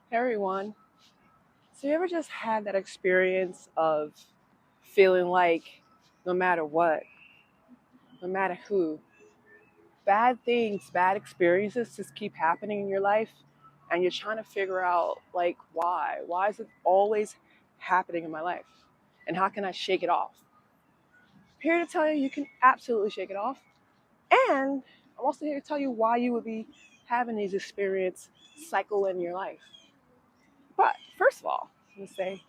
Hey everyone. So you ever just had that experience of feeling like no matter what, no matter who, bad things, bad experiences just keep happening in your life and you're trying to figure out like why? Why is it always happening in my life? And how can I shake it off? I'm here to tell you you can absolutely shake it off. And I'm also here to tell you why you would be having these experiences cycle in your life. But first of all, I'm gonna say,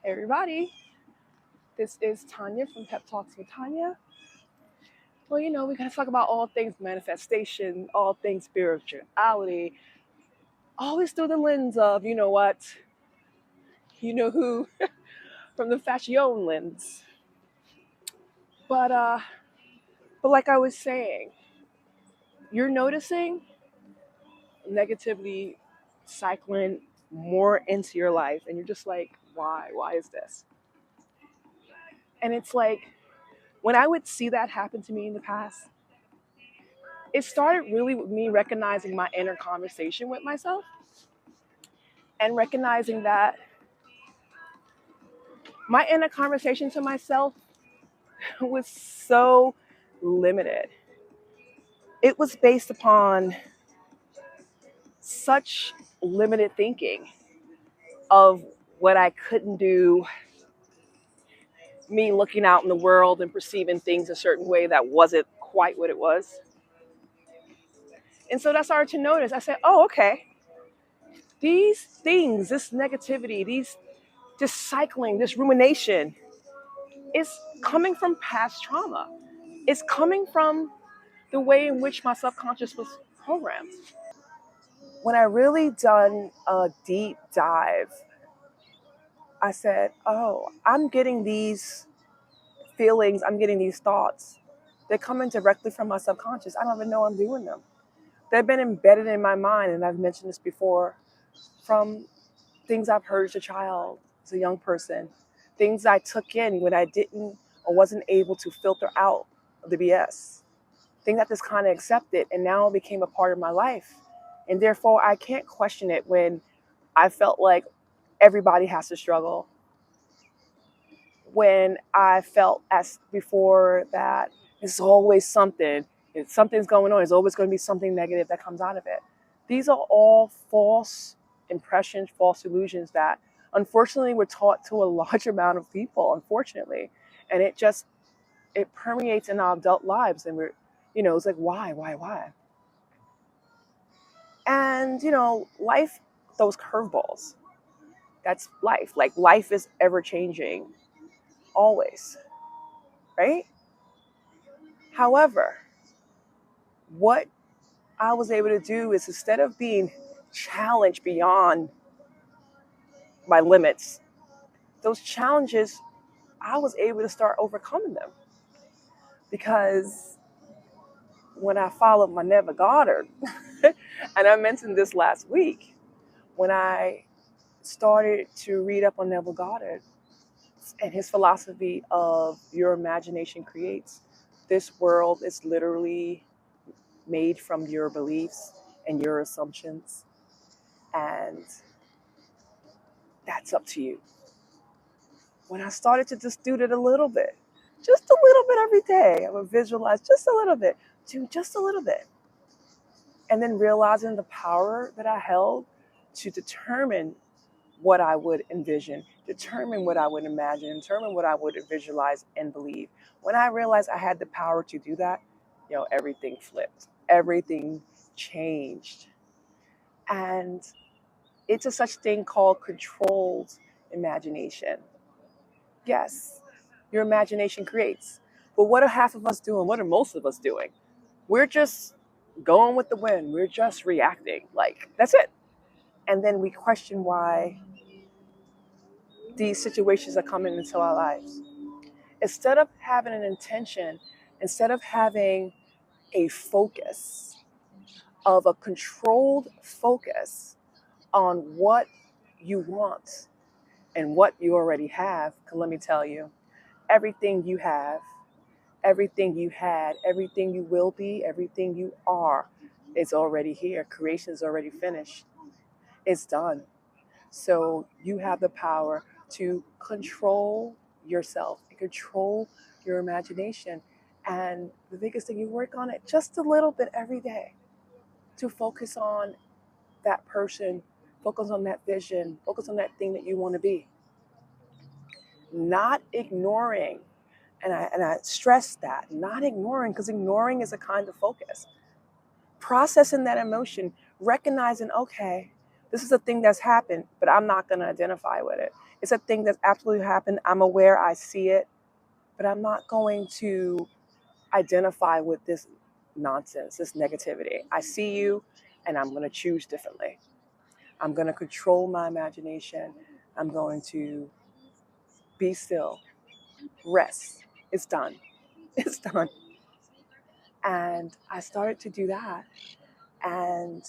hey everybody, this is Tanya from Pep Talks with Tanya. Well, we're going to talk about all things manifestation, all things spirituality, always through the lens of, you know what, you know who, from the fashion lens. But, uh, but like I was saying, you're noticing negativity cycling more into your life, and you're just like, why? Why is this? And it's like, when I would see that happen to me in the past, it started really with me recognizing my inner conversation with myself and recognizing that my inner conversation to myself was so limited. It was based upon such limited thinking of what I couldn't do, me looking out in the world and perceiving things a certain way that wasn't quite what it was. And so that started to notice. I said, oh, okay, these things, this negativity, this cycling, this rumination is coming from past trauma. It's coming from the way in which my subconscious was programmed. When I really done a deep dive, I said, oh, I'm getting these feelings, I'm getting these thoughts. They're coming directly from my subconscious. I don't even know I'm doing them. They've been embedded in my mind, and I've mentioned this before, from things I've heard as a child, as a young person, things I took in when I didn't or wasn't able to filter out the BS. Things I just kind of accepted, and now it became a part of my life. And therefore, I can't question it when I felt like everybody has to struggle. When I felt as before that it's always something, if something's going on, there's always going to be something negative that comes out of it. These are all false impressions, false illusions that unfortunately we're taught to a large amount of people, unfortunately. And it permeates in our adult lives. And it's like, why? And, life, those curveballs, that's life. Like life is ever changing, always, right? However, what I was able to do is instead of being challenged beyond my limits, those challenges, I was able to start overcoming them. Because when I followed my Neville Goddard, and I mentioned this last week, when I started to read up on Neville Goddard and his philosophy of your imagination creates, this world is literally made from your beliefs and your assumptions. And that's up to you. When I started to just do it a little bit, just a little bit every day, I would visualize just a little bit, do just a little bit. And then realizing the power that I held to determine what I would envision, determine what I would imagine, determine what I would visualize and believe. When I realized I had the power to do that, everything flipped. Everything changed. And it's a such thing called controlled imagination. Yes, your imagination creates. But what are half of us doing? What are most of us doing? We're just going with the wind. We're just reacting. Like, that's it. And then we question why these situations are coming into our lives. Instead of having an intention, instead of having a focus, of a controlled focus on what you want and what you already have, 'cause let me tell you, everything you have, everything you had, everything you will be, everything you are is already here. Creation is already finished. It's done. So you have the power to control yourself and control your imagination. And the biggest thing, you work on it just a little bit every day to focus on that person, focus on that vision, focus on that thing that you want to be. Not ignoring, and I stress that, not ignoring, because ignoring is a kind of focus. Processing that emotion, recognizing, okay, this is a thing that's happened, but I'm not going to identify with it. It's a thing that's absolutely happened. I'm aware, I see it, but I'm not going to identify with this nonsense, this negativity. I see you, and I'm going to choose differently. I'm going to control my imagination. I'm going to be still, rest. It's done. It's done. And I started to do that. And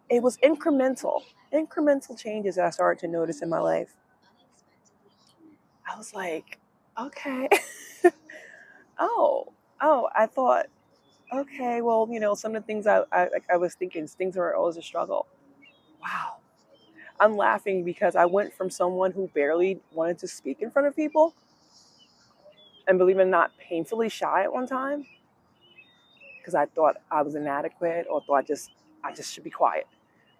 it was incremental changes that I started to notice in my life. I was like, okay, oh, I thought, okay, well, some of the things I was thinking, things were always a struggle. Wow. I'm laughing because I went from someone who barely wanted to speak in front of people, and believe it or not, painfully shy at one time, because I thought I was inadequate or thought I just should be quiet,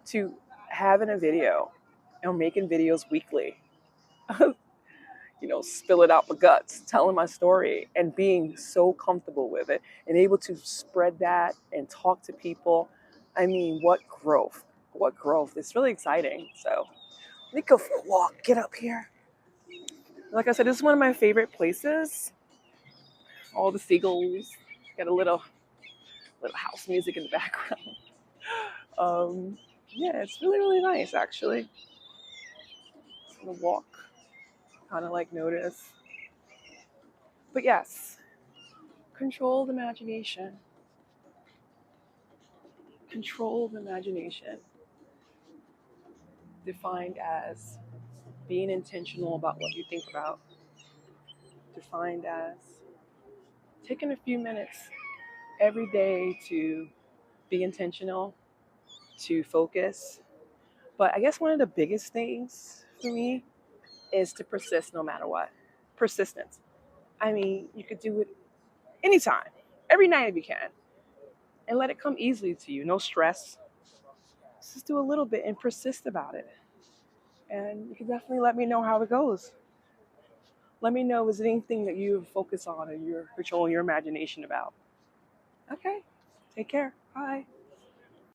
to having a video and making videos weekly, spilling out my guts, telling my story, and being so comfortable with it and able to spread that and talk to people. I mean, what growth! What growth! It's really exciting. So let me go for a walk, get up here. Like I said, this is one of my favorite places. All the seagulls, got a little house music in the background. Um, yeah, it's really, really nice actually. Just gonna walk, kind of like notice. But yes, controlled imagination. Controlled imagination, defined as being intentional about what you think about, defined as taking a few minutes every day to be intentional, to focus. But I guess one of the biggest things for me is to persist no matter what. Persistence. I mean, you could do it anytime, every night if you can, and let it come easily to you. No stress. Just do a little bit and persist about it. And you can definitely let me know how it goes. Let me know, is there anything that you focus on and you're controlling your imagination about? Okay. Take care. Bye.